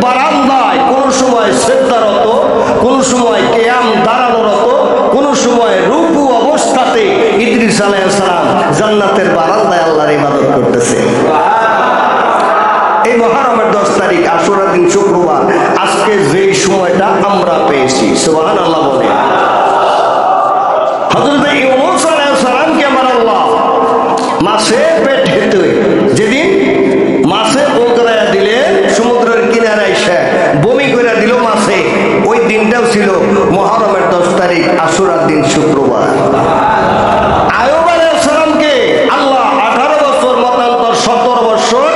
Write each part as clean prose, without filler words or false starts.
বারান্দায় কোন সময় সিজদারত, কোন সময় কিয়াম দাঁড়ানোরত, কোন সময় রুকু অবস্থাতে ইদ্রিস আলাইহিস সালাম জান্নাতের বারান্দায় আল্লাহর ইবাদত করতেছে। এই মুহররমের 10 তারিখ আশুরার দিন শুক্রবার, আজকে যেই সময়টা আমরা পেয়েছি, সুবহানাল্লাহ বলে। হযরত ইউনূস আলাইহিস সালামকে আমার আল্লাহ মাছের পেট হতে যেদিন মাছে ওগরায়া দিলেন, সমুদ্রের কিনারে এসে বমি করে দিল মাছে, ওই দিনটাও ছিল মুহররমের 10 তারিখ আশুরার দিন শুক্রবার। আইয়ুব আলাইহিস সালামকে আল্লাহ 18 বছর মতান্তর 17 বছর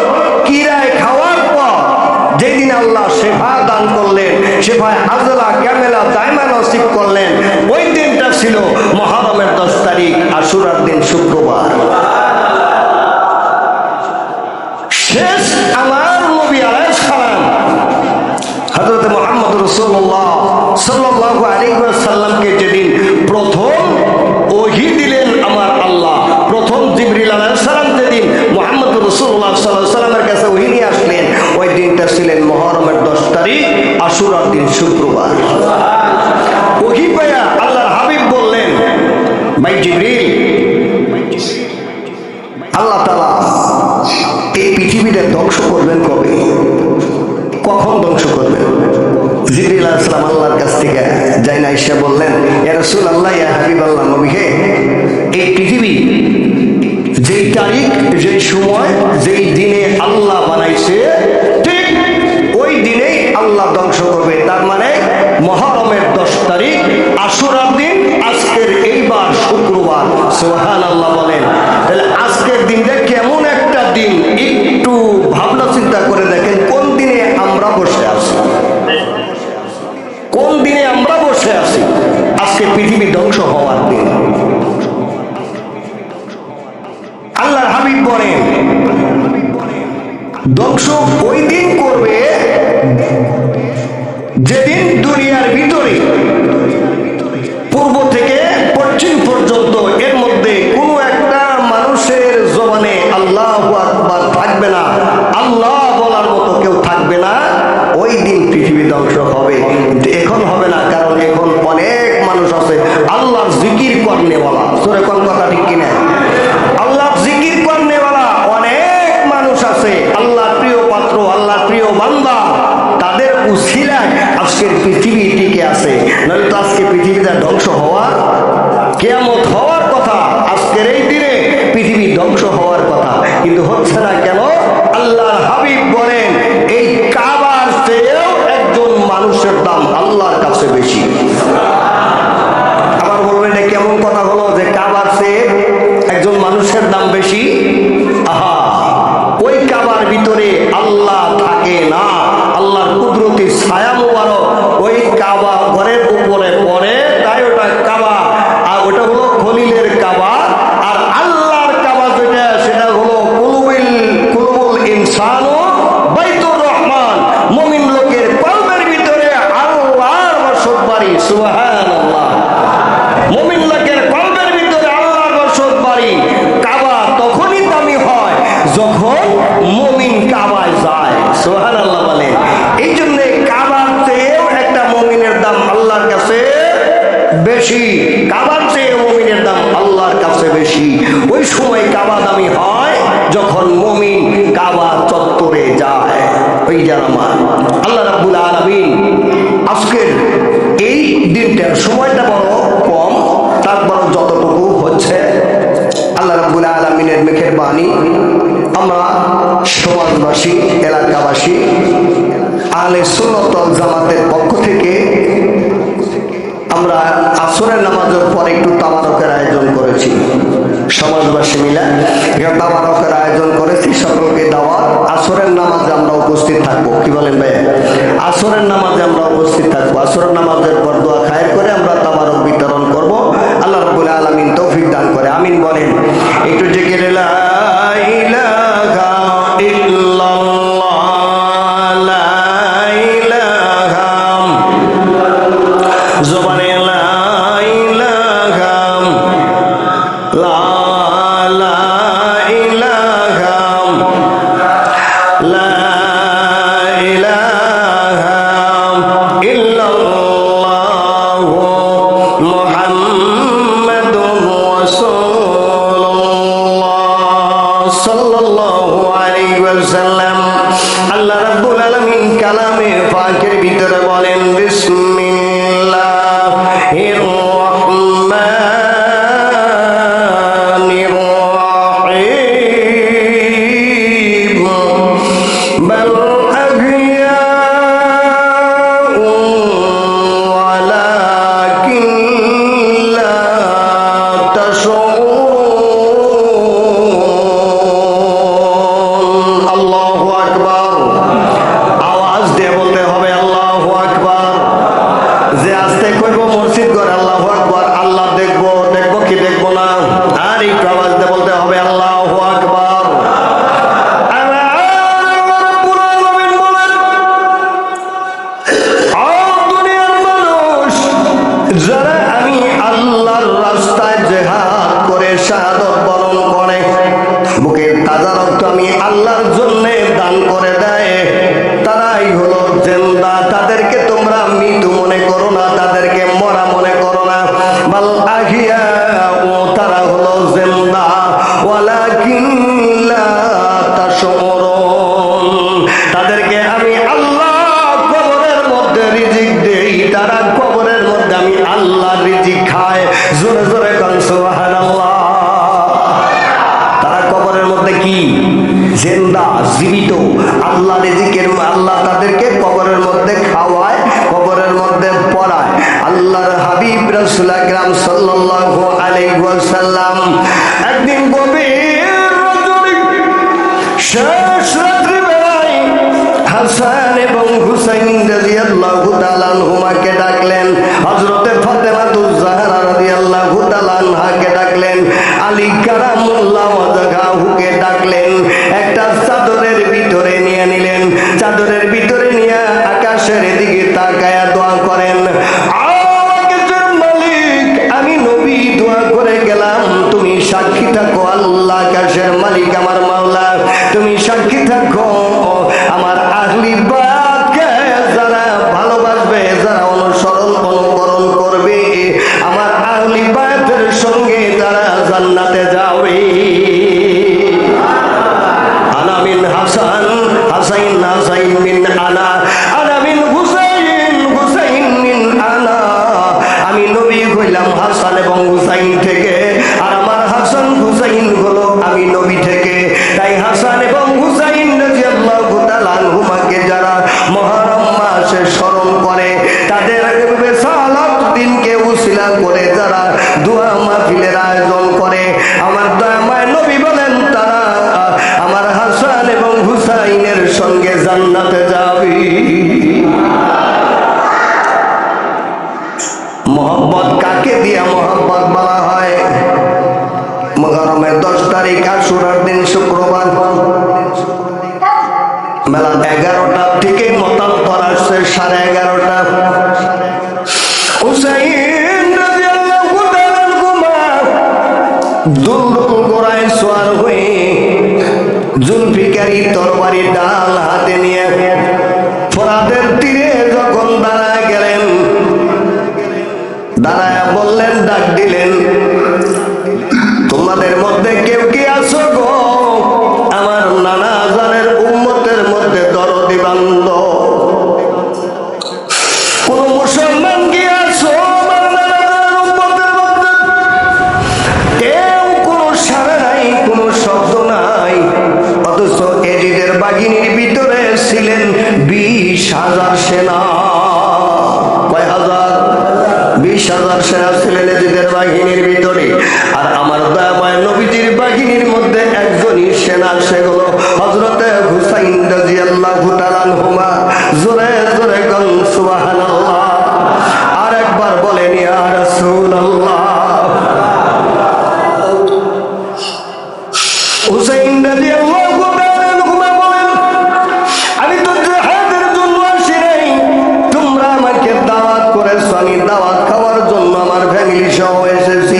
কিরায় খাওয়ার পর যেদিন আল্লাহ শেফা দান করলেন, শেফায় আজলা কামেলা দায়মা নসিব করলেন, ওই দিনটা ছিল মুহররমের 10 তারিখ আশুরার দিন শুক্রবার। শেষ আমার নবী আলাইহিস সালাম হযরত মুহাম্মদ রাসূলুল্লাহ সাল্লাল্লাহু আলাইহি ওয়াসাল্লামকে যেদিন প্রথম ওহী দিলেন আমার আল্লাহ, প্রথম জিবরিল আলাইহিস সালাম যেদিন মুহাম্মদ রাসূলুল্লাহ সাল্লাল্লাহু আলাইহি ওয়াসাল্লামের কাছে ওহী নিয়ে আসলেন, ওই দিনটা ছিলেন মুহররমের 10 তারিখ আশুরার দিন শুক্রবার। ওহী পায়া আল্লাহর হাবিব বললেন, ভাই জিবরিল, আল্লাহ তাআলা এই পৃথিবীটা ধ্বংস করবেন কবে, কখন ধ্বংস করবেন? জিবরিল আলাইহিস সালাম আল্লাহর কাছ থেকে যাই না এসে বললেন, ইয়া রাসূলুল্লাহ, ইয়া হাবিবাল্লাহ, নবী হে, এই পৃথিবী যেই তারিখ, যেই সময়, যেই দিনে আল্লাহ বানাইছে, ঠিক ওই দিনেই আল্লাহ ধ্বংস করবে। তার মানে মুহররমের 10 তারিখ আশুরার দিন, আজকের এইবার শুক্রবার। সুবহানাল্লাহ বলেন। তাহলে আজকের দিনটা কেমন একটা দিন, একটু ভাবনা চিন্তা করে দেখেন, কোন দিনে আমরা বসে আছি, কোন দিনে আমরা বসে আছি। আজকে পৃথিবী ধ্বংস হওয়ার দিন। আল্লাহর হাবিব বলেন, ধ্বংস ওই দিন করবে যেদিন দুনিয়ার ভিতরে পূর্ব থেকে পশ্চিম পর্যন্ত এর মধ্যে কোনো একটা মানুষের জবানে আল্লাহু আকবার থাকবে না, আল্লাহ বলার মতো কেউ থাকবে না। ওই দিন পৃথিবী ধ্বংস হবে। কিন্তু এখন হবে না, কারণ এখন অনেক মানুষ আছে আল্লাহর জিকির করনেওয়ালা। তোরে কোন কথা ঠিক কিনা? আল্লাহর জিকির করনেওয়ালা অনেক মানুষ আছে, আল্লাহর প্রিয় পাত্র, আল্লাহর প্রিয় বান্দা, তাদের উসিলায় আজকের পৃথিবী টিকে আছে। নইলে তো আজকে পৃথিবীটা ধ্বংস হওয়ার, কিয়ামত হওয়ার কথা, আজকের এই দিনে পৃথিবী ধ্বংস হওয়ার কথা, কিন্তু হচ্ছে না কেন? আল্লাহর হাবিব বলেন, এই কাবার চেয়েও একজন মানুষের দাম আল্লাহর কাছে বেশি। আবার বলবেন, এটা কেমন কথা হলো যে কাবার চেয়ে একজন মানুষের দাম বেশি? আহা, ওই কাবার ভিতরে আল্লাহ থাকে না, আল্লাহর কুদরতি ছায়া মুবারক ওই কাবা ঘরের উপরে পড়ে, তাই ওটা কাবা। আর ওটা হলো খলিলের কাবা। আর আল্লাহর কাবা যেটা, সেটা হলো কুলুবুল ইনসানু বাইতুর রহমান, মুমিন লোকের কলবের ভিতরে আল্লাহর বসত বাড়ি। সুবহানাল্লাহ। মুমিন লোকের কলবের ভিতরে আল্লাহর বসত বাড়ি। কাবা তখনই দামি হয় যখন মুমিন কাবায় যায়। সুবহানাল্লাহ বলেন। এই জন্য কাবার চেয়েও একটা মুমিনের দাম আল্লাহর কাছে বেশি, কাবার চেয়ে মুমিনের দাম আল্লাহর কাছে বেশি। ওই সময় কাবা দামি হয় যখন মুমিন কাবা চত্বরে যায়। ওই জানামা আল্লাহ রাব্বুল আলামিন আজকের এই দিনটার সময়টা বড় কম, তারপর যতটুকু হচ্ছে আল্লাহ রাব্বুল আলামিনের মেহেরবানি। আমরা সমাজবাসী, এলাকাবাসী, আহলে সুন্নাত ওয়াল জামাতের পক্ষ থেকে আমরা আসরের নামাজের পর একটু তাবারকের আয়োজন করেছি। সমাজবাসী মিলে একটা তাবারকের আয়োজন করেছি, সকলকে দাওয়াত। আসরের নামাজে আমরা উপস্থিত থাকবো। কি বলেন ভাই? আসরের নামাজে আমরা উপস্থিত থাকবো। আসরের নামাজের পর দোয়া খায়ের করে আমরা তাবারক বিতরণ করব। আল্লাহ রাব্বুল আলামিন তৌফিক দান করে, আমিন বলেন। একটু জিকির লা ইলাহা ইল্লাল্লাহ, লা ইলাহা, জবানে লা ইলাহা, লা ইলাহা, লা ইলাহা আলামিন কালামে পাকের ভিতরে বলেন বিসমিল্লাহির রহমানির রহিম বাল আহইয়াউ ওয়ালাকিন লা তাশউরুন। আল্লাহু আকবার। আওয়াজ দিয়ে বলতে হবে আল্লাহু আকবার। যে আস্তে কইব মসজিদ ঘর আল্লাহু আকবার, আল্লাহ দেখবো, দেখবো কি দেখবো না? আর একটু আওয়াজ দিয়ে বলতে হবে আল্লাহু আকবার। যারা আমি আল্লাহর রাস্তায় জিহাদ করে শাহাদত বরণ করে বুকের তাজা রক্ত আমি আল্লাহর জন্য দান করে দেয়, তারাই হলো জিন্দা। তাদেরকে তোমরা মৃত্যু মনে করো না, তাদেরকে মরা মনে করো না। বাল আহিয়া ও তারা হলো জিন্দা, ওয়ালাকিন লা তাশউরুন। তাদেরকে আমি আল্লাহ কবরের মধ্যে রিজিক দেই, তারা কবরের মধ্যে আমি আল্লাহ রিজিক খায়। জোরে জোরে কোন সুবহানাল্লাহ। তারা কবরের মধ্যে কি জিন্দা, জীবিত। আল্লাহ রিজিকের আল্লাহ তাদেরকে কবরের মধ্যে খাওয়ায়, কবরের মধ্যে পড়ায়। আল্লাহর হাবিব রাসূল আকরাম সাল্লাল্লাহু আলাইহি ওয়াসাল্লাম একদিন গভীর রজনী শেষ রাত্রি বেলায় হাসান এবং হুসাইন রাদিয়াল্লাহু তাআলা আনহুমাকে ডাকলেন। হযরতে ফাতেমাতুজ জাহরা রাদিয়াল্লাহু তাআলা আনহাকে ডাকলেন। আলী কারামুল্লাহ ওয়াজহাহুকে ডাকলেন। একটা চাদরের ভিতরে নিয়ে নিলেন। চাদরের ভিতরে নিয়ে আকাশের দিকে তাকায়া দোয়া করেন, আকাশের মালিক আমি নবী দোয়া করে গেলাম, তুমি সাক্ষী থাকো। আল্লাহ আকাশের মালিক আমার মাওলা তুমি সাক্ষী থাকো, আমার আহলি বাতকে যারা ভালোবাসবে, যারা অনুকরণ করবে, আমার আহলি বাতের সঙ্গে তারা জান্নাতে যাবে। আনা মিন হাসান, হাসাইন হাসাইন মিন আনা, আনা মিন হুসাইন, হুসাইন মিন আনা। আমি নবী হইলাম হাসান এবং হুসাইন থেকে, আর আমার হাসান হুসাইন হলো আমি নবী থেকে। তাই হাসান এবং হুসাইন রাদিয়াল্লাহু তাআলা আনহুমাকে যারা মুহররম মাসে স্মরণ করে, তাদের রিসালাত দিনকে উসিলা করে যারা দোয়া মাহফিলের আয়োজন করে, আমার দয়াময় নবী বলেন তারা আমার হাসান এবং হুসাইনের সঙ্গে জান্নাতে যাবে। মোহাম্মত কাকে দিয়া মোহাম্মত বলা হয়? মুহররমের 10 তারিখ আশুরার দিন শুক্রবার বেলা 11টা থেকে মতান্তর আসছে 11:30। হুসাইন রাদিয়াল্লাহু তাআলা দুলদুল গোড়ায় সওয়ার হয়ে জুলফিকারি তরবারি ডাল হাতে নিয়ে ফোরাতের তীরে যখন দাঁড়ায় গেলেন, দাঁড়ায় বললেন, ডাক দিলেন, তোমাদের মধ্যে কেউ কি আছো গো আমার নানা জানের উম্মতের মধ্যে দরদি বান্ধব? কোন মুসলমান কি আছো আমার নানা জানের উম্মতের মধ্যে? কেউ কোনো সাড়া নাই, কোনো শব্দ নাই। অথচ এজিদের বাহিনীর ভিতরে ছিলেন 20,000 সেনা। কয় হাজার? 20,000 সেনা ছিলেন এজিদের বাহিনীর ভিতরে। আর আমার দয়াময় নবীজির বাহিনীর মধ্যে একজনই সেনা, সেগুলো হযরতে হুসাইন রাদিয়াল্লাহু তাআলা আনহুমা। জোরে জোরে কোন সুবহানাল্লাহ। আর একবার বলেন ইয়া রাসূলুল্লাহ। হুসাইন রাদিয়াল্লাহু তাআলা আনহুমা বলেন, আমি তো জিহাদের জন্য আসি নাই, তোমরা আমাকে দাওয়াত করেছো, আমি দাওয়াত খাওয়ার জন্য আমার ফ্যামিলি সহ এসেছি।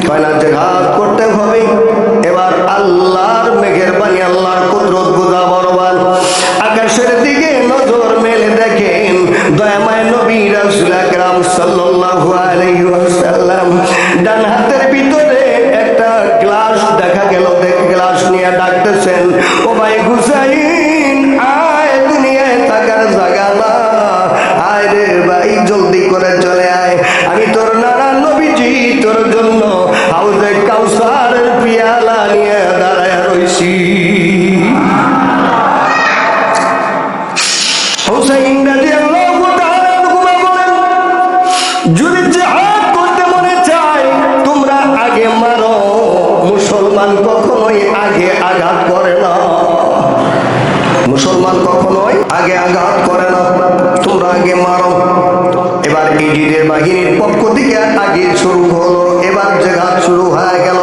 কয় না জিহাদ করতে হবে। এবার আল্লাহর মেহেরবানি, আল্লাহর কুদরত বোঝা বড়বান। আকাশের দিকে নজর মেলে দেখেন দয়াময় নবী রাসূল আকরাম সাল্লাল্লাহু আলাইহি ওয়াসাল্লাম ডান হাতের ভিতরে একটা গ্লাস দেখা গেল। গ্লাস নিয়ে ডাকতেছেন, ও ভাই হুসাইন আয় দুনিয়ায় তাকা হুসাইন রাদিয়াল্লাহু তাআলা বলেন, যদি জিহাদ করতে মনে চায় তোমরা আগে মারো। মুসলমান কখনোই আগে আঘাত করে না, মুসলমান কখনোই আগে আঘাত করে না, তোমরা আগে মারো। এবার ইজিদের বাহিনীর পক্ষ থেকে আগে শুরু হলো, এবার জিহাদ শুরু হয়ে গেল।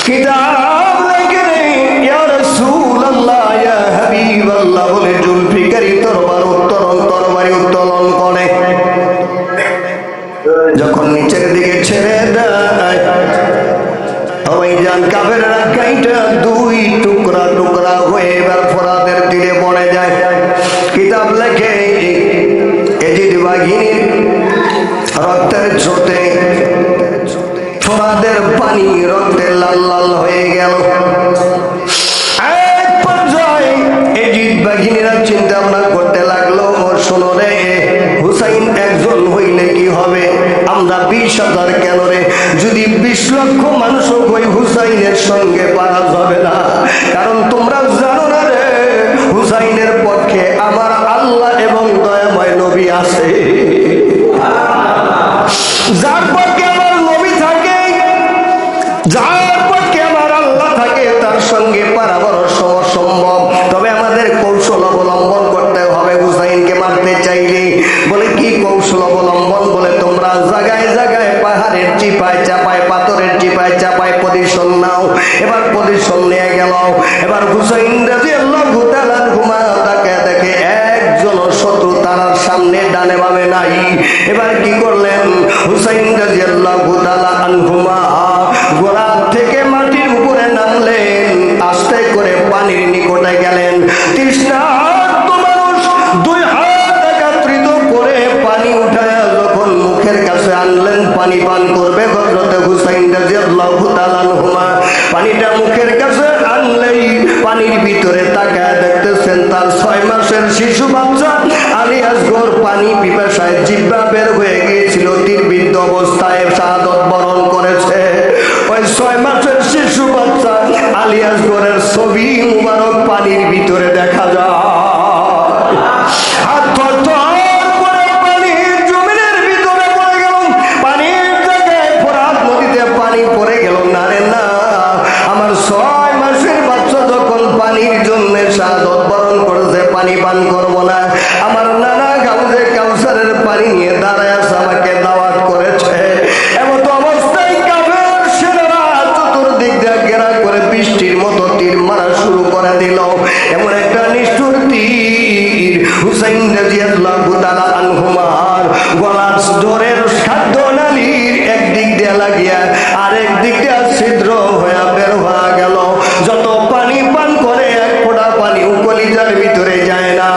কিতাব লেখে নেই ইয়া রাসূলুল্লাহ ইয়া হাবিবাল্লাহ বলে জুলফিকারি তরবারি উত্তোলন করে। যখন নিচের দিকে ছেড়ে দেয় কাফেররা কাইটা দুই টুকরা টুকরা হয়ে এবার ফোরাতের তীরে পড়ে যায়। কিতাব লেখে এজিদ বাহিনীর রক্তের ছোটে ফোরাতের পানি রক্তে লাল লাল হয়ে গেল। এক পর্যায়ে এজিদ বাহিনীরা চিন্তা ভাবনা করতে লাগলো, শোনো রে, হুসাইন একজন হইলে কি হবে, আমরা 20,000 কেন রে? যদি 20 লক্ষ মানুষ ওই হুসাইনের সঙ্গে পারা যাবে না, কারণ তোমরা জানো না রে, হুসাইনের পক্ষে আমার আল্লাহ এবং দয়াময় নবী আছে। যার পক্ষে আমার নবী থাকে, যার পক্ষে আমার আল্লাহ থাকে, তার সঙ্গে পারা বড় সম্ভব। তবে আমাদের কৌশল অবলম্বন করতে হবে হুসাইনকে মারতে চাইলে। বলে কি কৌশল অবলম্বন? বলে তোমরা জায়গায় জায়গায় পাহাড়ের চিপায় চাপায় পাথরের চিপায় চাপায় পজিশন নাও। এবার পজিশন নিয়ে গেল। এবার হুসাইন রাদিয়াল্লাহু তাআলা তাকে দেখে একজন শত্রু তার সামনে ডানে বামে নাই। এবার কি করলেন? হুসাইন রাদিয়াল্লাহু তাআলা আনহুমা গোড়া থেকে মাটির উপরে নামলেন, আস্তে করে পানির নিকটে গেলেন। তৃষ্ণার্ত মানুষ দুই হাত একত্রিত করে পানি উঠায় যখন মুখের কাছে আনলেন পানি পান করবে, হযরত হুসাইন রাদিয়াল্লাহু তাআলা আনহুমা পানিটা মুখের কাছে আনলেই পানির ভিতরে তাকায় দেখতেছেন তার 6 মাসের শিশু বাচ্চা আলী আসগর পানি পিপাসায় জিহ্বা বের হয়ে গিয়েছিল, তীরবিদ্ধ অবস্থায় শাহাদাত বরণ করেছে। ওই 6 মাসের শিশু বাচ্চা আলী আসগরের ছবি মুবারক পানির ভিতরে দেখা যায়। হাত থরথর করে পানির জমিনের ভিতরে পড়ে গেল, পানির জায়গায় ফোরাত নদীতে পানি পড়ে গেল। না রে না, আমার 6 মাসের বাচ্চা যখন পানির জন্য শাহাদাত বরণ করেছে, পানি পান করবো না, আমার নানা গাউজে কাউসারের পানি নিয়ে দাঁড়ায় আছে, আমাকে দাওয়াত করেছে। এমন অবস্থায় কাফের সেনারা চতুর্দিক দিয়ে ঘেরা করে বৃষ্টির মতো তীর মারা শুরু করে দিল। এমন একটা নিষ্ঠুর তীর হুসাইন রাদিয়াল্লাহু তাআলা আনহুমার গলার জোরের খাদ্য নালীর একদিক দিয়ে লাগিয়া আরেক দিক দিয়ে ছিদ্র হয়ে বের হয়ে গেল। যত পানি পান করে এক ফোঁটা পানি কলিজার ভিতরে যায় না,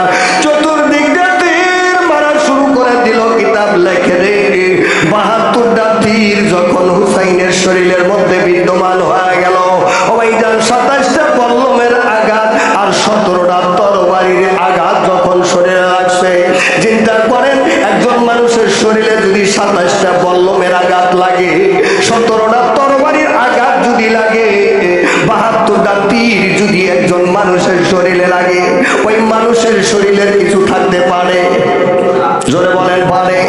চতুর্দিক দিয়ে তীর মারা শুরু করে দিল। কিতাব লেখে রে 72টা তীর যখন হুসাইনের শরীরের মধ্যে বিদ্যমান হয়ে গেল, ওইটার 27টা বল্লমের আঘাত আর 17টা তরবারির আঘাত যখন শরীরে লাগছে, চিন্তা করেন একজন মানুষের শরীরে যদি 27টা বল্লমের আঘাত লাগে, 17টা তরবারির আঘাত যদি লাগে, 72টা তীর যদি একজন মানুষের শরীরে লাগে, ওই মানুষের শরীরের কিছু থাকতে পারে? জোরে বলেন পারে?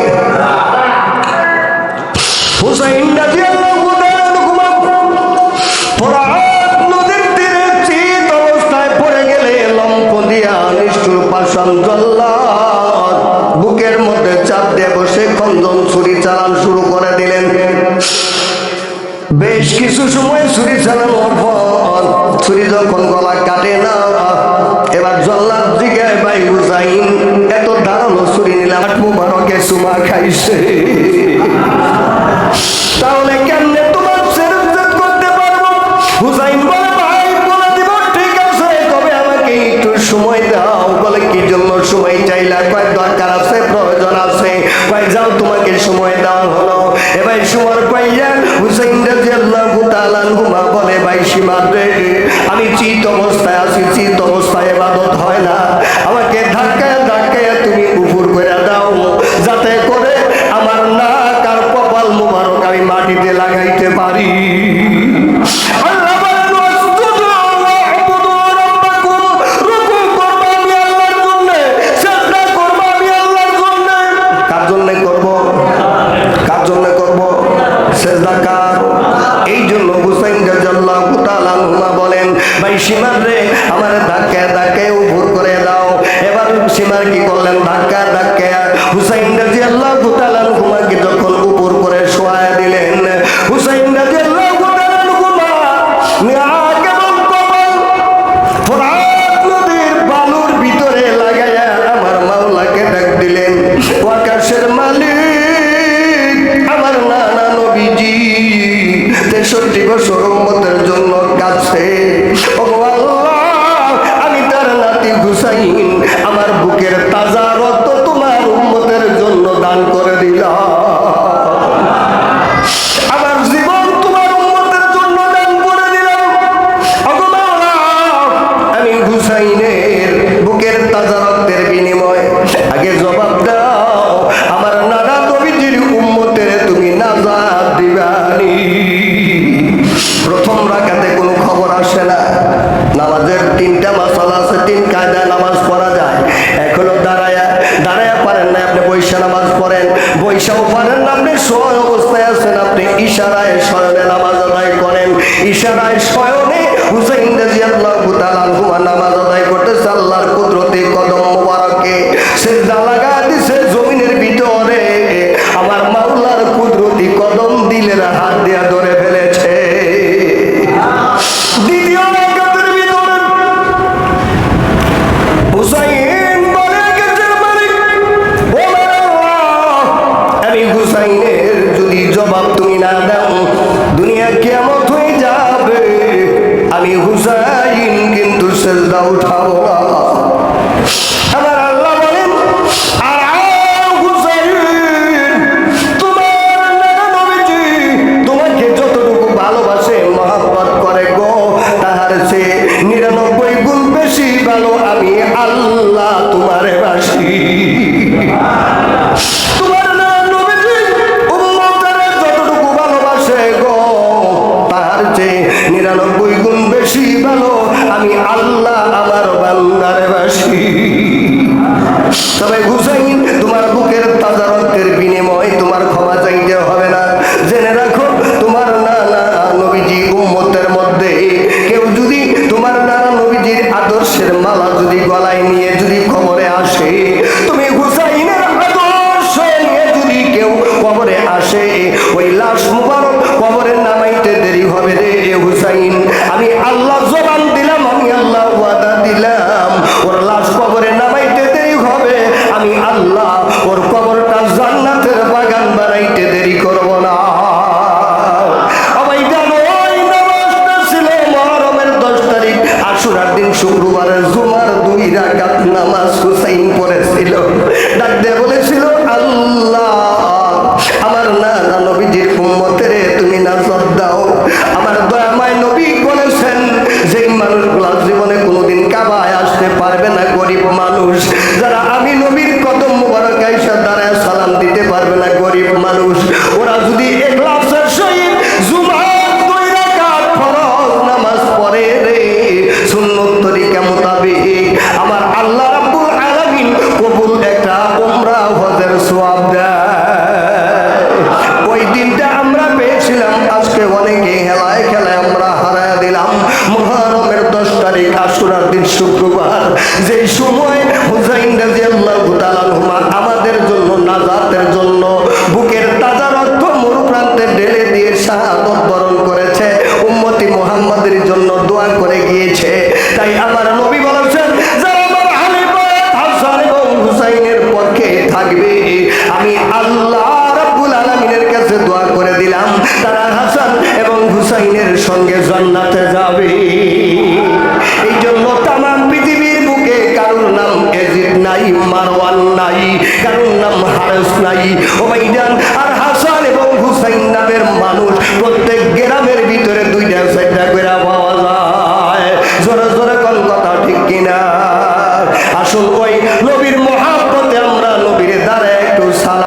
হুসাইন রাদিয়াল্লাহু তাআলা ফোরাত নদীর তীরে চিত অবস্থায় পড়ে গেলে লম্ফ দিয়া নিষ্ঠুর পাষাণ জল্লাদ বুকের মধ্যে চাপ দিয়ে বসে খঞ্জন ছুরি চালান শুরু করে দিলেন। বেশ কিছু সময় ছুরি চালানোর পর ছুরি যখন গলা কাটে না, এবার জল্লাদ জিজ্ঞাসা, ভাই হুসাইন এত ধারালো ছুরি নিলাম, মুবারকে সুমা খাইছে, তাহলে কেমনে তোমার সেরত করতে পারবো? হুসাইন বলে, ভাই বলে দিব, ঠিক আছে, তবে আমাকে একটু সময় দাও। বলে কি জন্য সময় চাইলা? কয় দরকার আছে, প্রয়োজন আছে। কয় যাও, তোমাকে সময় দেওয়া হলো। এবার সময় পাইয়া হুসাইন রাদিয়াল্লাহু তাআলা আনহুমা বলে, ভাই সীমাত রে, আমি চিত অবস্থায় আছি, চিত অবস্থায় ইবাদত হয় না, আমাকে ধাক্কায় ধাক্কায় তুমি উপর করে দাও, যাতে করে আমার নাক আর কপাল মুবারক আমি মাটিতে লাগাইতে পারি। আল্লাহ বলেন, ওয়াসজুদু ওয়া'বুদু রাব্বাকুম, রুকু করবে আমি আল্লাহর জন্য, করলেন ধাক্কা ধাক্কা হুসাইন রাদিয়াল্লাহু তাআলা আনহুকে যখন উপর করে শোয়ায়া দিলেন, হুসাইন রাদিয়াল্লাহু তাআলা আনহুমা নিয়াক এবং কপাল ফোরাত নদীর বালুর ভিতরে লাগায়া আমার মাওলাকে ডাক দিলেন, আকাশের মালিক আমার নানা নবীজি 63 বছর উম্মতের জন্য কাছে, ও আল্লাহ আমি তার নাতি হুসাইন আমার বুকের তাজা রক্ত তোমার উম্মতের জন্য দান করে দিলাম, আমার জীবন তোমার উম্মতের জন্য দান করে দিলাম, ও মাওলা আমি হুসাইনের বুকের তাজা রক্তের বিনিময়ে আগে জবাব দাও আমার নানা নবীজির উম্মতের তুমি নাজাত দিবানি। প্রথম রাকাতে কোনো খবর আসে না, নামাজের 3টা মাসালা আছে, 3 কায়দায় নামাজ পড়া যায়, এখনো দাঁড়ায়া পারেন না আপনি বৈশা নামাজ পড়েন, বৈশাও পারেন না আপনি শোয়া অবস্থায় আছেন, আপনি ইশারায় শয়নে নামাজ আদায় করেন, ইশারায় শয়নে হুসাইন রাদিয়াল্লাহু তাআলা আনহু নামাজ আদায় করতেছে, আল্লাহর কুদরতে কদম মোবারকে সিজদা লাগা দিছে জমিনের ভিতরে, আমার মাওলার কুদরতি কদম দিলের হাত দিয়া ধরে ফেলেছে। দ্বিতীয় রাকাতের ভিতরে হুসাইন বলে গেছে মালিক ও আল্লাহ আমি হুসাইনের যদি জবাব তুমি না দাও দুনিয়া কিয়ামত হয়ে যাবে, আমি হুসাইন কিন্তু সিজদা উঠাবো না। আমার আল্লাহ বলেন আর হুসাইন তোমার নানা নবীজি তোমাকে যতটুকু ভালোবাসে মহব্বত করে গো তাহার সে 99 গুণ বেশি ভালো আমি আল্লাহ তোমারে বাসি। তোমার নানা নবীজি উম্মতরে যতটুকু ভালোবাসে গো তাহার চেয়ে 99 গুণ বেশি ভালো আমি আল্লাহ আমার বান্দারে বাসি। তবে হুসাইন তোমার বুকের তাজা রক্তের বিনিময়ে তোমার ক্ষমা চাইতে হবে না, জেনে রাখো তোমার নানা নবীজি উম্মতের মধ্যে কেউ যদি তোমার নানা নবীজির আদর্শের মালা যদি গলায় নিয়ে যদি কবরে আসে, তুমি হুসাইনের আদর্শ নিয়ে যদি কেউ কবরে আসে ওই লাশ মুবারক কবরে নামাইতে দেরি হবে রে হুসাইন, আমি আল্লাহ জবান দিলাম, আমি আল্লাহ ওয়াদা দিলাম ওর লাশ কবরে নামাইতে দেরি হবে, আমি আল্লাহ ওর কবরটা জান্নাতের বাগান বানাইতে দেরি করব না। আশুরার দিন শুক্রবারের জুমার 2 রাকাত নামাজ হুসাইন পড়েছিল, ডাক দিয়ে বলেছিল আল্লাহ আমার নানা নবীজির উম্মতের তুমি নাজাত দাও। আমার দয়াময় নবী বলেছেন যে মানুষগুলা জীবনে কোনোদিন কাবায় আসতে পারবে না, গরিব মানুষ যারা আমি নবীর কদম মুবারক আয়েশা দাঁড়ায় সালাম দিতে পারবে না, গরিব মানুষ ওরা যদি ইখলাসের সহিত জুমার 2 রাকাত ফরজ নামাজ পড়ে রে সুন্নত তরিকা মোতাবেক আমার আল্লাহ রাব্বুল আলামিন কবুল একটা উমরা হজের সওয়াব দেয়। ওই দিনটা আমরা পেয়েছিলাম, আজকে অনেকে হেলায় খেলায় আমরা হারায় দিলাম। মুহররমের 10 তারিখ আশুরার দিন শুক্রবার, যেই সময় হুসাইন রাদিয়াল্লাহু তাআলা আনহু আমাদের জন্য নাজাতের জন্য বুকের তাজা রক্ত মরুপ্রান্তে ঢেলে দিয়ে শাহাদত বরণ করেছে, উম্মতি মুহাম্মাদের জন্য দোয়া করে গিয়েছে। তাই আমার নবী বলেছেন যারা আমার হানিফা হাসান এবং হুসাইনের পক্ষে থাকবে আমি আল্লাহ রাব্বুল আলামিনের কাছে দোয়া করে দিলাম তারা হাসান এবং হুসাইনের সঙ্গে জান্নাতে যাবে। এই জন্য তামাম পৃথিবীর বুকে কারোর নাম এজিদ নাই, মারওয়ান নাই, কারোর নাম হারেস নাই, ওবাইদান আর